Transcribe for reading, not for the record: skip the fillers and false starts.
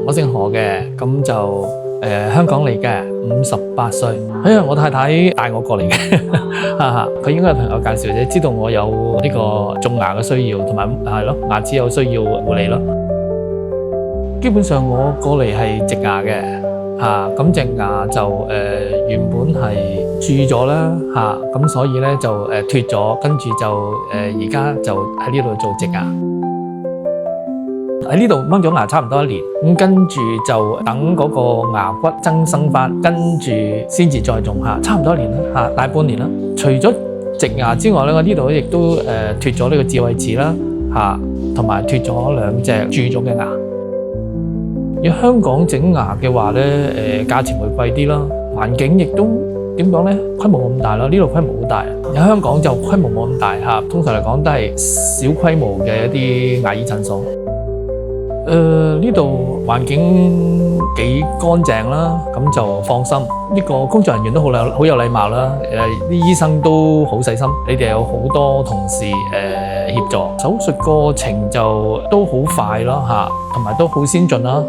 我姓何嘅，咁就香港嚟嘅，58歲。我太太帶我過嚟嘅，佢應該係朋友介紹啫，知道我有呢個種牙嘅需要，同埋牙齒有需要護理咯。基本上我過嚟係植牙嘅，咁隻牙就原本係蛀咗啦，咁所以咧就脫咗，跟住就而家就喺呢度做植牙。喺呢度掹咗牙差唔多1年，咁跟住就等嗰個牙骨增生翻，跟住先至再種差唔多1年啦，大半年啦。除咗植牙之外咧，我呢度亦都脫咗呢個智慧齒啦，同埋脫咗2隻蛀咗嘅牙。要香港整牙嘅話咧，價錢會貴啲啦，環境亦都點講咧，規模冇咁大啦。呢度規模好大，喺香港就規模冇咁大，通常嚟講都係小規模嘅一啲牙醫診所。呢度環境幾乾淨啦，咁就放心。呢個工作人員都好有禮貌啦，啲醫生都好細心。你哋有好多同事協助，手術過程就都好快咯，同埋都好先進啦，